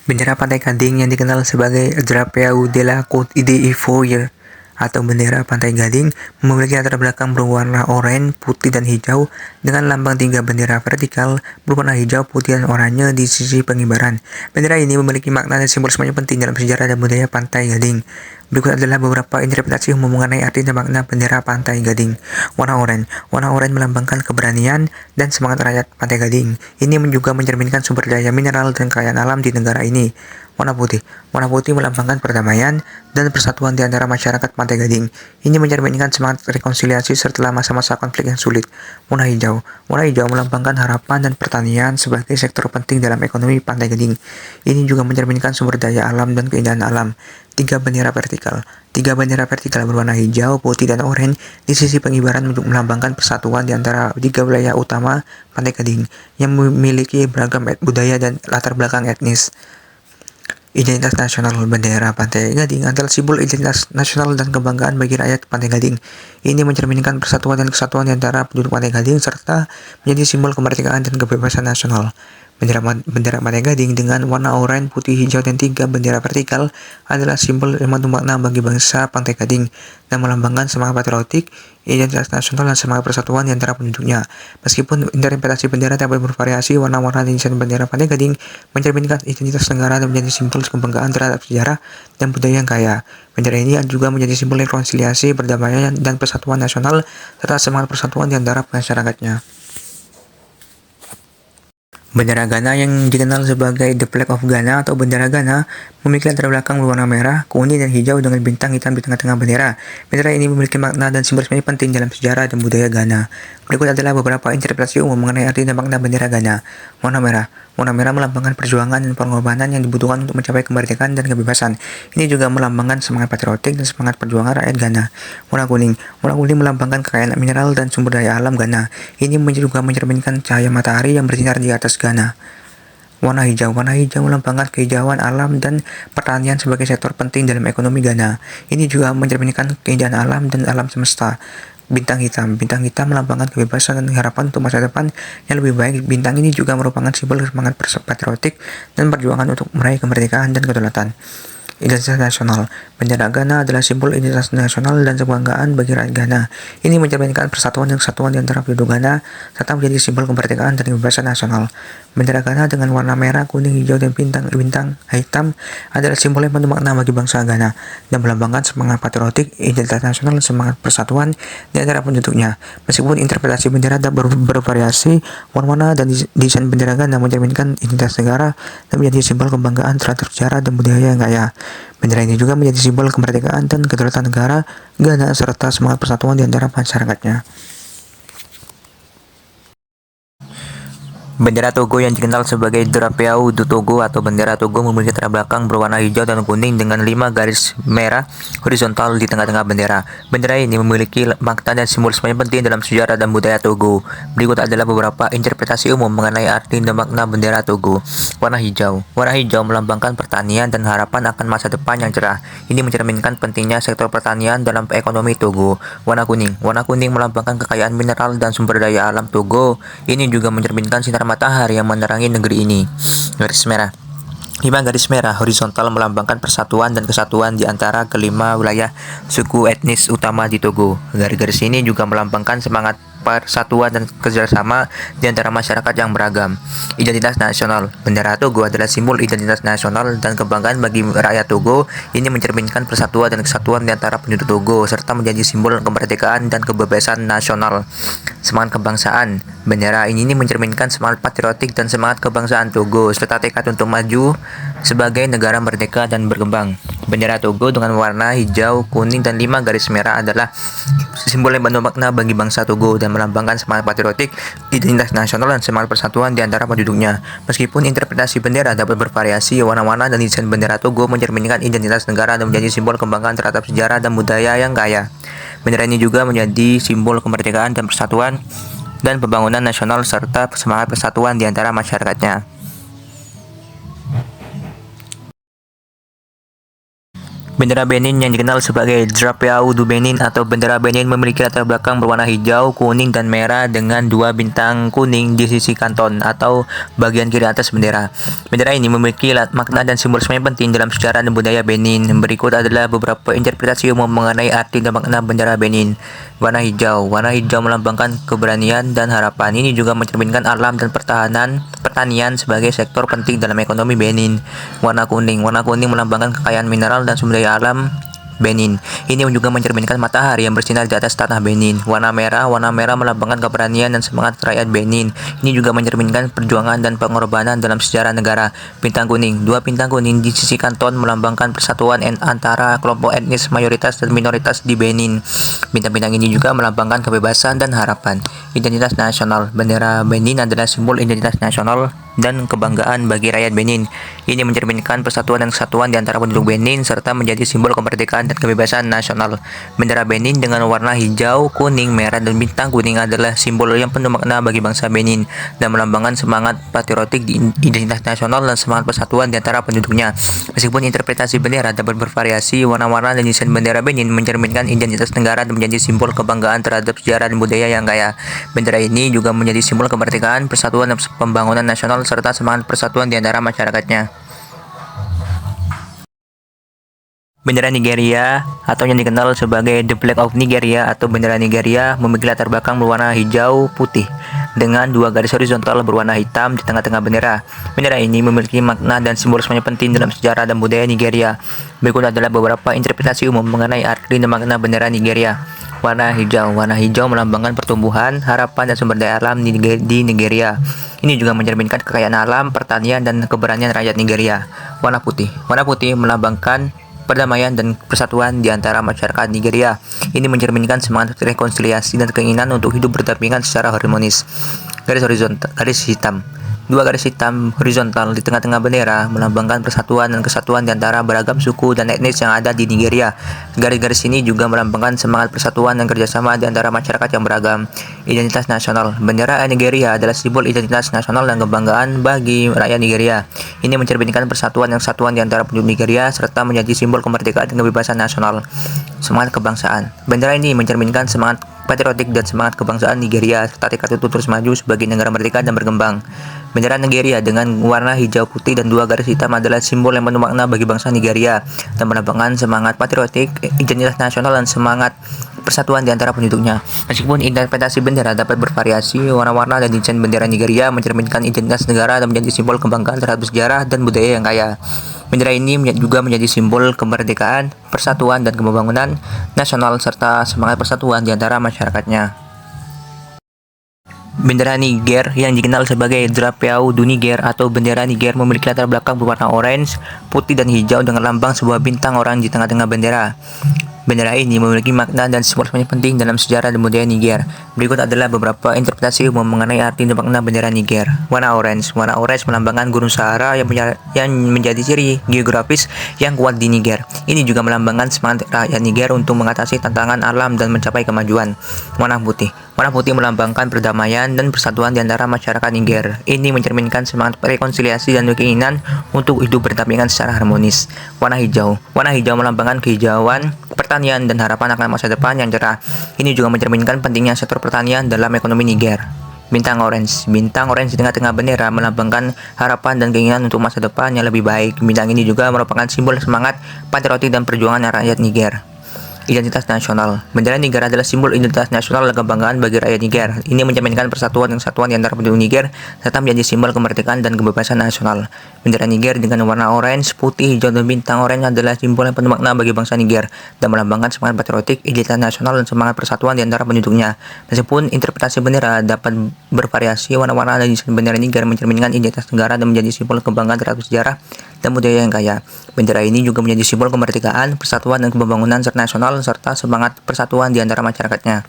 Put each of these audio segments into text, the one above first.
Bendera Pantai Gading yang dikenal sebagai Drapeau de la Côte d'Ivoire atau bendera Pantai Gading memiliki latar belakang berwarna oranye, putih, dan hijau dengan lambang tiga bendera vertikal berwarna hijau, putih, dan oranye di sisi pengibaran. Bendera ini memiliki makna dan simbolisme yang penting dalam sejarah dan budaya Pantai Gading. Berikut adalah beberapa interpretasi umum mengenai arti dan makna bendera Pantai Gading. Warna oranye. Warna oranye melambangkan keberanian dan semangat rakyat Pantai Gading. Ini juga mencerminkan sumber daya mineral dan kekayaan alam di negara ini. Warna putih. Warna putih melambangkan perdamaian dan persatuan di antara masyarakat Pantai Gading. Ini mencerminkan semangat rekonsiliasi setelah masa-masa konflik yang sulit. Warna hijau. Warna hijau melambangkan harapan dan pertanian sebagai sektor penting dalam ekonomi Pantai Gading. Ini juga mencerminkan sumber daya alam dan keindahan alam. Tiga bendera vertikal. Tiga bendera vertikal berwarna hijau, putih, dan oranye di sisi pengibaran untuk melambangkan persatuan di antara tiga wilayah utama Pantai Gading yang memiliki beragam budaya dan latar belakang etnis. Identitas nasional. Bendera Pantai Gading adalah simbol identitas nasional dan kebanggaan bagi rakyat Pantai Gading. Ini mencerminkan persatuan dan kesatuan di antara penduduk Pantai Gading serta menjadi simbol kemerdekaan dan kebebasan nasional. Bendera Pantai Gading dengan warna oranye, putih, hijau, dan tiga bendera vertikal adalah simbol yang mengandung makna bagi bangsa Pantai Gading dan melambangkan semangat patriotik, identitas nasional, dan semangat persatuan di antara penduduknya. Meskipun interpretasi bendera dapat bervariasi, warna-warna desain bendera Pantai Gading mencerminkan identitas negara dan menjadi simbol kebanggaan terhadap sejarah dan budaya yang kaya. Bendera ini juga menjadi simbol rekonsiliasi, perdamaian, dan persatuan nasional serta semangat persatuan di antara masyarakatnya. Bendera Ghana yang dikenal sebagai The Flag of Ghana atau bendera Ghana memiliki latar belakang berwarna merah, kuning, dan hijau dengan bintang hitam di tengah-tengah bendera. Bendera ini memiliki makna dan simbolisme penting dalam sejarah dan budaya Ghana. Berikut adalah beberapa interpretasi umum mengenai arti dan makna bendera Ghana. Warna merah. Warna merah melambangkan perjuangan dan pengorbanan yang dibutuhkan untuk mencapai kemerdekaan dan kebebasan. Ini juga melambangkan semangat patriotik dan semangat perjuangan rakyat Ghana. Warna kuning. Warna kuning melambangkan kekayaan mineral dan sumber daya alam Ghana. Ini juga mencerminkan cahaya matahari yang bersinar di atas Ghana. Warna hijau. Warna hijau melambangkan kehijauan alam dan pertanian sebagai sektor penting dalam ekonomi Ghana. Ini juga mencerminkan keindahan alam dan alam semesta. Bintang hitam. Bintang hitam melambangkan kebebasan dan harapan untuk masa depan yang lebih baik. Bintang ini juga merupakan simbol semangat patriotik dan perjuangan untuk meraih kemerdekaan dan kedaulatan. Identitas nasional. Bendera Ghana adalah simbol identitas nasional dan kebanggaan bagi rakyat Ghana. Ini mencerminkan persatuan dan kesatuan di antara penduduk Ghana serta menjadi simbol kemerdekaan dan kebebasan nasional. Bendera Ghana dengan warna merah, kuning, hijau, dan bintang hitam adalah simbol yang penuh makna bagi bangsa Ghana dan melambangkan semangat patriotik, identitas nasional, dan semangat persatuan di antara penduduknya. Meskipun interpretasi bendera dapat bervariasi, warna-warna dan desain bendera Ghana mencerminkan identitas negara dan menjadi simbol kebanggaan terhadap sejarah dan budaya yang kaya. Bendera ini juga menjadi simbol kemerdekaan dan kedaulatan negara Ghana serta semangat persatuan di antara masyarakatnya. Bendera Togo yang dikenal sebagai Drapeau du Togo atau bendera Togo memiliki latar belakang berwarna hijau dan kuning dengan 5 garis merah horizontal di tengah-tengah bendera. Bendera ini memiliki makna dan simbolisme yang penting dalam sejarah dan budaya Togo. Berikut adalah beberapa interpretasi umum mengenai arti dan makna bendera Togo. Warna hijau. Warna hijau melambangkan pertanian dan harapan akan masa depan yang cerah. Ini mencerminkan pentingnya sektor pertanian dalam ekonomi Togo. Warna kuning. Warna kuning melambangkan kekayaan mineral dan sumber daya alam Togo. Ini juga mencerminkan sinar matahari yang menerangi negeri ini. Garis merah. 5 garis merah horizontal melambangkan persatuan dan kesatuan di antara kelima wilayah suku etnis utama di Togo. Garis-garis ini juga melambangkan semangat persatuan dan kerjasama di antara masyarakat yang beragam. Identitas nasional. Bendera Togo adalah simbol identitas nasional dan kebanggaan bagi rakyat Togo. Ini mencerminkan persatuan dan kesatuan di antara penduduk Togo serta menjadi simbol kemerdekaan dan kebebasan nasional. Semangat kebangsaan. Bendera ini mencerminkan semangat patriotik dan semangat kebangsaan Togo serta tekad untuk maju sebagai negara merdeka dan berkembang. Bendera Togo dengan warna hijau, kuning, dan 5 garis merah adalah simbol yang penuh makna bagi bangsa Togo dan melambangkan semangat patriotik, identitas nasional, dan semangat persatuan di antara penduduknya. Meskipun interpretasi bendera dapat bervariasi, warna-warna dan desain bendera Togo mencerminkan identitas negara dan menjadi simbol kebanggaan terhadap sejarah dan budaya yang kaya. Bendera ini juga menjadi simbol kemerdekaan dan persatuan dan pembangunan nasional serta semangat persatuan di antara masyarakatnya. Bendera Benin yang dikenal sebagai Drapeau du Benin atau bendera Benin memiliki latar belakang berwarna hijau, kuning, dan merah dengan dua bintang kuning di sisi kanton atau bagian kiri atas bendera. Bendera ini memiliki makna dan simbolisme yang penting dalam sejarah dan budaya Benin. Berikut adalah beberapa interpretasi umum mengenai arti dan makna bendera Benin. Warna hijau melambangkan keberanian dan harapan. Ini juga mencerminkan alam dan pertanian sebagai sektor penting dalam ekonomi Benin. Warna kuning melambangkan kekayaan mineral dan sumber daya alam Benin. Ini juga mencerminkan matahari yang bersinar di atas tanah Benin. Warna merah melambangkan keberanian dan semangat rakyat Benin. Ini juga mencerminkan perjuangan dan pengorbanan dalam sejarah negara. Dua bintang kuning di sisi kanton melambangkan persatuan antara kelompok etnis mayoritas dan minoritas di Benin. Bintang-bintang ini juga melambangkan kebebasan dan harapan. Identitas nasional. Bendera Benin adalah simbol identitas nasional dan kebanggaan bagi rakyat Benin. Ini mencerminkan persatuan dan kesatuan di antara penduduk Benin serta menjadi simbol kemerdekaan dan kebebasan nasional. Bendera Benin dengan warna hijau, kuning, merah, dan bintang kuning adalah simbol yang penuh makna bagi bangsa Benin dan melambangkan semangat patriotik di identitas nasional dan semangat persatuan di antara penduduknya. Meskipun interpretasi bendera dapat bervariasi, warna-warna dan desain bendera Benin mencerminkan identitas negara dan menjadi simbol kebanggaan terhadap sejarah dan budaya yang kaya. Bendera ini juga menjadi simbol kemerdekaan, persatuan, dan pembangunan nasional serta semangat persatuan di antara masyarakatnya. Bendera Nigeria atau yang dikenal sebagai The Flag of Nigeria atau bendera Nigeria memiliki latar belakang berwarna hijau putih dengan dua garis horizontal berwarna hitam di tengah-tengah bendera. Bendera ini memiliki makna dan simbolisme yang penting dalam sejarah dan budaya Nigeria. Berikut adalah beberapa interpretasi umum mengenai arti dan makna bendera Nigeria. Warna hijau melambangkan pertumbuhan, harapan, dan sumber daya alam di Nigeria. Ini juga mencerminkan kekayaan alam, pertanian, dan keberanian rakyat Nigeria. Warna putih melambangkan perdamaian dan persatuan di antara masyarakat Nigeria. Ini mencerminkan semangat rekonsiliasi dan keinginan untuk hidup berdampingan secara harmonis. Dua garis hitam horizontal di tengah-tengah bendera melambangkan persatuan dan kesatuan di antara beragam suku dan etnis yang ada di Nigeria. Garis-garis ini juga melambangkan semangat persatuan dan kerjasama di antara masyarakat yang beragam. Identitas nasional. Bendera Nigeria adalah simbol identitas nasional dan kebanggaan bagi rakyat Nigeria. Ini mencerminkan persatuan dan kesatuan di antara penduduk Nigeria serta menjadi simbol kemerdekaan dan kebebasan nasional. Semangat kebangsaan. Bendera ini mencerminkan semangat patriotik dan semangat kebangsaan Nigeria serta tekad untuk terus maju sebagai negara merdeka dan berkembang. Bendera Nigeria dengan warna hijau putih dan dua garis hitam adalah simbol yang penuh makna bagi bangsa Nigeria dan melambangkan semangat patriotik, identitas nasional, dan semangat persatuan di antara penduduknya. Meskipun interpretasi bendera dapat bervariasi, warna-warna dan desain bendera Nigeria mencerminkan identitas negara dan menjadi simbol kebanggaan terhadap sejarah dan budaya yang kaya. Bendera ini juga menjadi simbol kemerdekaan, persatuan, dan pembangunan nasional serta semangat persatuan di antara masyarakatnya. Bendera Niger yang dikenal sebagai Drapeau du Niger atau bendera Niger memiliki latar belakang berwarna orange, putih, dan hijau dengan lambang sebuah bintang orang di tengah-tengah bendera. Bendera ini memiliki makna dan simbolisme penting dalam sejarah dan budaya Niger. Berikut adalah beberapa interpretasi umum mengenai arti dan makna bendera Niger. Warna orange melambangkan Gunung Sahara yang menjadi ciri geografis yang kuat di Niger. Ini juga melambangkan semangat rakyat Niger untuk mengatasi tantangan alam dan mencapai kemajuan. Warna putih melambangkan perdamaian dan persatuan di antara masyarakat Niger. Ini mencerminkan semangat rekonsiliasi dan keinginan untuk hidup berdampingan secara harmonis. Warna hijau melambangkan kehijauan, pertanian, dan harapan akan masa depan yang cerah. Ini juga mencerminkan pentingnya sektor pertanian dalam ekonomi Niger. Bintang orange di tengah-tengah bendera melambangkan harapan dan keinginan untuk masa depan yang lebih baik. Bintang ini juga merupakan simbol semangat patriotik dan perjuangan rakyat Niger. Identitas nasional. Bendera Niger adalah simbol identitas nasional dan kebanggaan bagi rakyat Niger. Ini mencerminkan persatuan dan kesatuan di antara penduduk Niger serta menjadi simbol kemerdekaan dan kebebasan nasional. Bendera Niger dengan warna orange, putih, hijau, dan bintang orange adalah simbol yang penuh makna bagi bangsa Niger dan melambangkan semangat patriotik, identitas nasional, dan semangat persatuan di antara penduduknya. Meskipun interpretasi bendera dapat bervariasi, warna-warna dan desain bendera Niger mencerminkan identitas negara dan menjadi simbol kebanggaan terhadap sejarah dan budaya yang kaya. Bendera ini juga menjadi simbol kemerdekaan, persatuan, dan pembangunan nasional serta semangat persatuan di antara masyarakatnya.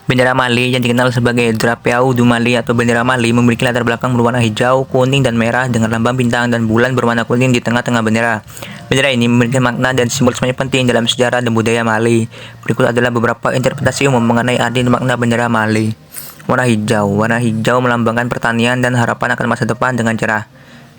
Bendera Mali yang dikenal sebagai Drapeau du Mali atau bendera Mali memiliki latar belakang berwarna hijau, kuning, dan merah dengan lambang bintang dan bulan berwarna kuning di tengah-tengah bendera. Bendera ini memiliki makna dan simbolisme penting dalam sejarah dan budaya Mali. Berikut adalah beberapa interpretasi umum mengenai arti dan makna bendera Mali. Warna hijau melambangkan pertanian dan harapan akan masa depan dengan cerah.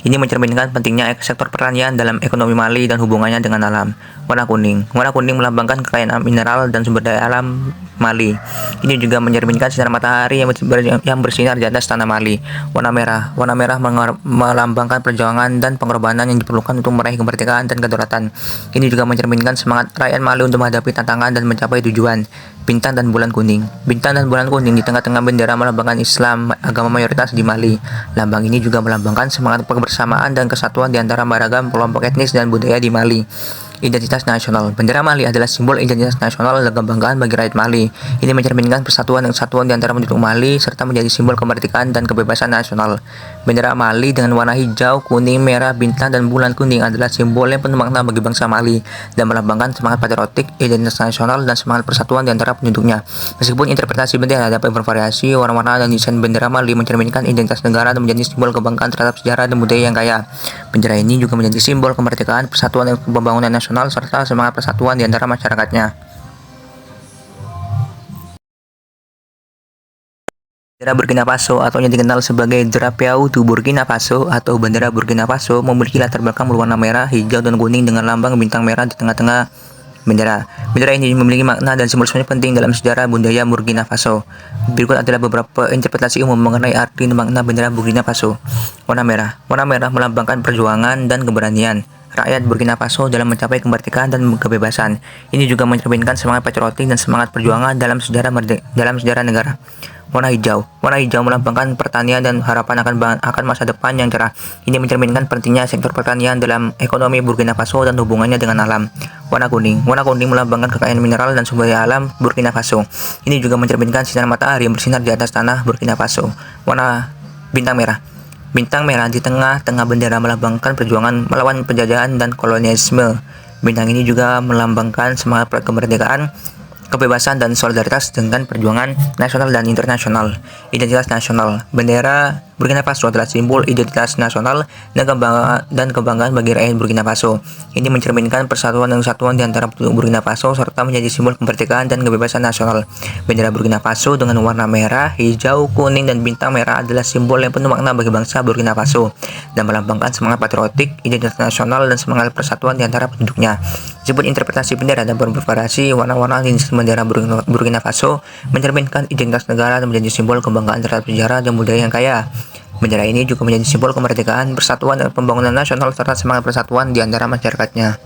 Ini mencerminkan pentingnya sektor pertanian dalam ekonomi Mali dan hubungannya dengan alam. Warna kuning melambangkan kekayaan mineral dan sumber daya alam Mali. Ini juga mencerminkan sinar matahari yang bersinar di atas tanah Mali. Warna merah melambangkan perjuangan dan pengorbanan yang diperlukan untuk meraih kemerdekaan dan kedaulatan. Ini juga mencerminkan semangat rakyat Mali untuk menghadapi tantangan dan mencapai tujuan. Bintang dan bulan kuning di tengah-tengah bendera melambangkan Islam, agama mayoritas di Mali. Lambang ini juga melambangkan semangat kebersamaan dan kesatuan di antara beragam kelompok etnis dan budaya di Mali. Identitas nasional. Bendera Mali adalah simbol identitas nasional dan kebanggaan bagi rakyat Mali. Ini mencerminkan persatuan dan kesatuan di antara penduduk Mali serta menjadi simbol kemerdekaan dan kebebasan nasional. Bendera Mali dengan warna hijau, kuning, merah, bintang, dan bulan kuning adalah simbol yang penuh makna bagi bangsa Mali dan melambangkan semangat patriotik, identitas nasional, dan semangat persatuan di antara penduduknya. Meskipun interpretasi bendera dapat bervariasi, warna-warna dan desain bendera Mali mencerminkan identitas negara dan menjadi simbol kebanggaan terhadap sejarah dan budaya yang kaya. Bendera ini juga menjadi simbol kemerdekaan, persatuan, dan pembangunan nasional serta semangat persatuan di antara masyarakatnya. Bendera Burkina Faso atau yang dikenal sebagai Drapeau du Burkina Faso atau bendera Burkina Faso memiliki latar belakang berwarna merah, hijau, dan kuning dengan lambang bintang merah di tengah-tengah bendera. Bendera ini memiliki makna dan simbolisme penting dalam sejarah budaya Burkina Faso. Berikut adalah beberapa interpretasi umum mengenai arti dan makna bendera Burkina Faso. Warna merah melambangkan perjuangan dan keberanian rakyat Burkina Faso dalam mencapai kemerdekaan dan kebebasan. Ini juga mencerminkan semangat patriotik dan semangat perjuangan dalam sejarah negara. Warna hijau melambangkan pertanian dan harapan akan masa depan yang cerah. Ini mencerminkan pentingnya sektor pertanian dalam ekonomi Burkina Faso dan hubungannya dengan alam. Warna kuning melambangkan kekayaan mineral dan sumber daya alam Burkina Faso. Ini juga mencerminkan sinar matahari yang bersinar di atas tanah Burkina Faso. Warna bintang merah di tengah-tengah bendera melambangkan perjuangan melawan penjajahan dan kolonialisme. Bintang ini juga melambangkan semangat kemerdekaan, kebebasan, dan solidaritas dengan perjuangan nasional dan internasional. Identitas nasional. Bendera Burkina Faso adalah simbol identitas nasional dan kebanggaan bagi rakyat Burkina Faso. Ini mencerminkan persatuan dan kesatuan di antara penduduk Burkina Faso serta menjadi simbol kemerdekaan dan kebebasan nasional. Bendera Burkina Faso dengan warna merah, hijau, kuning, dan bintang merah adalah simbol yang penuh makna bagi bangsa Burkina Faso dan melambangkan semangat patriotik, identitas nasional, dan semangat persatuan di antara penduduknya. Meskipun interpretasi bendera dapat bervariasi, warna-warna di bendera Burkina Faso mencerminkan identitas negara dan menjadi simbol kebanggaan terhadap sejarah dan budaya yang kaya. Bendera ini juga menjadi simbol kemerdekaan, persatuan, dan pembangunan nasional serta semangat persatuan di antara masyarakatnya.